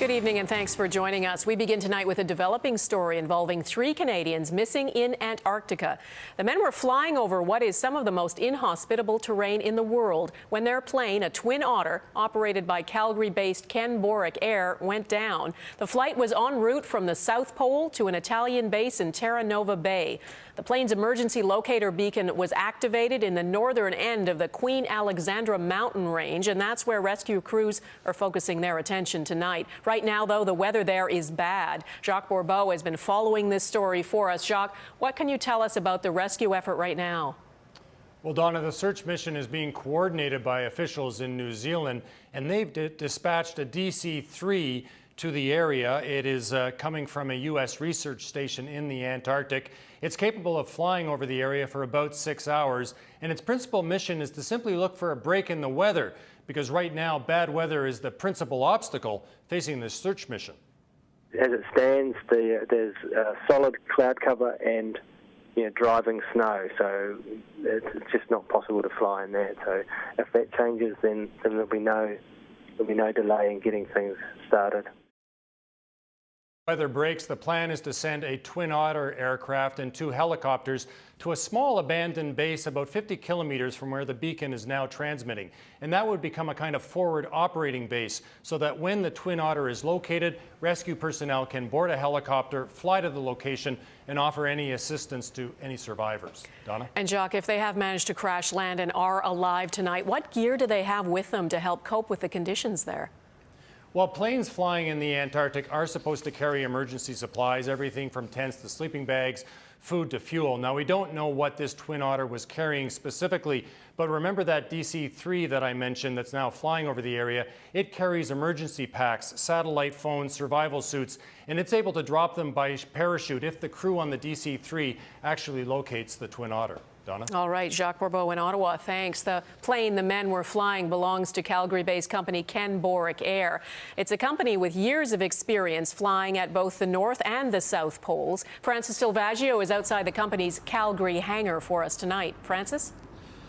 Good evening and thanks for joining us. We begin tonight with a developing story involving 3 Canadians missing in Antarctica. The men were flying over what is some of the most inhospitable terrain in the world when their plane, a Twin Otter, operated by Calgary-based Ken Boric Air, went down. The flight was en route from the South Pole to an Italian base in Terra Nova Bay. The plane's emergency locator beacon was activated in the northern end of the Queen Alexandra mountain range, and that's where rescue crews are focusing their attention tonight. Right now, though, the weather there is bad. Jacques Bourbeau has been following this story for us. Jacques, what can you tell us about the rescue effort right now? Well, Donna, the search mission is being coordinated by officials in New Zealand, and they've dispatched a DC-3 to the area. It is coming from a U.S. research station in the Antarctic. It's capable of flying over the area for about 6 hours, and its principal mission is to simply look for a break in the weather, because right now bad weather is the principal obstacle facing this search mission. As it stands, there's solid cloud cover and driving snow, so it's just not possible to fly in that. So if that changes, then there'll be no delay in getting things started. Weather breaks, the plan is to send a Twin Otter aircraft and 2 helicopters to a small abandoned base about 50 kilometers from where the beacon is now transmitting. And that would become a kind of forward operating base so that when the Twin Otter is located, rescue personnel can board a helicopter, fly to the location, and offer any assistance to any survivors. Donna? And Jacques, if they have managed to crash land and are alive tonight, what gear do they have with them to help cope with the conditions there? Well, planes flying in the Antarctic are supposed to carry emergency supplies, everything from tents to sleeping bags, food to fuel. Now, we don't know what this Twin Otter was carrying specifically, but remember that DC-3 that I mentioned that's now flying over the area, it carries emergency packs, satellite phones, survival suits, and it's able to drop them by parachute if the crew on the DC-3 actually locates the Twin Otter. Donna? All right, Jacques Bourbeau in Ottawa, thanks. The plane the men were flying belongs to Calgary-based company Ken Boric Air. It's a company with years of experience flying at both the North and the South Poles. Francis Silvaggio is outside the company's Calgary hangar for us tonight. Francis?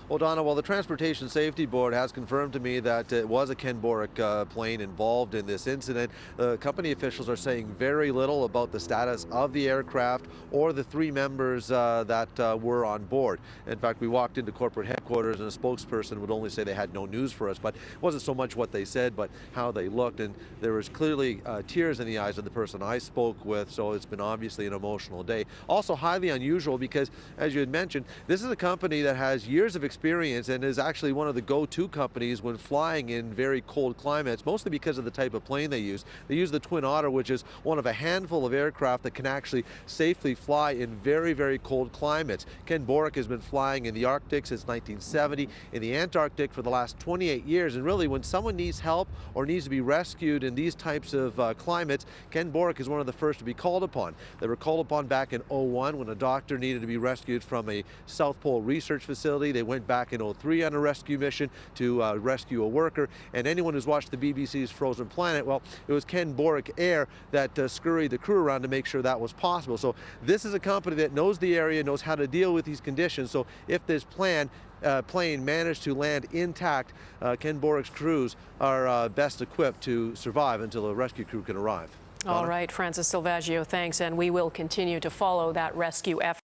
Well, Donna, the Transportation Safety Board has confirmed to me that it was a Ken Boric plane involved in this incident. Company officials are saying very little about the status of the aircraft or the 3 members that were on board. In fact, we walked into corporate headquarters and a spokesperson would only say they had no news for us, but it wasn't so much what they said, but how they looked. And there was clearly tears in the eyes of the person I spoke with, so it's been obviously an emotional day. Also highly unusual because, as you had mentioned, this is a company that has years of experience and is actually one of the go-to companies when flying in very cold climates, mostly because of the type of plane they use. They use the Twin Otter, which is one of a handful of aircraft that can actually safely fly in very, very cold climates. Ken Boric has been flying in the Arctic since 1970, in the Antarctic for the last 28 years, and really when someone needs help or needs to be rescued in these types of climates, Ken Boric is one of the first to be called upon. They were called upon back in 2001 when a doctor needed to be rescued from a South Pole research facility. They went back in 2003 on a rescue mission to rescue a worker, and anyone who's watched the BBC's Frozen Planet, well, it was Ken Boric Air that scurried the crew around to make sure that was possible. So this is a company that knows the area, knows how to deal with these conditions. So if this plane managed to land intact, Ken Boric's crews are best equipped to survive until a rescue crew can arrive. All right, Francis Silvaggio, thanks, and we will continue to follow that rescue effort.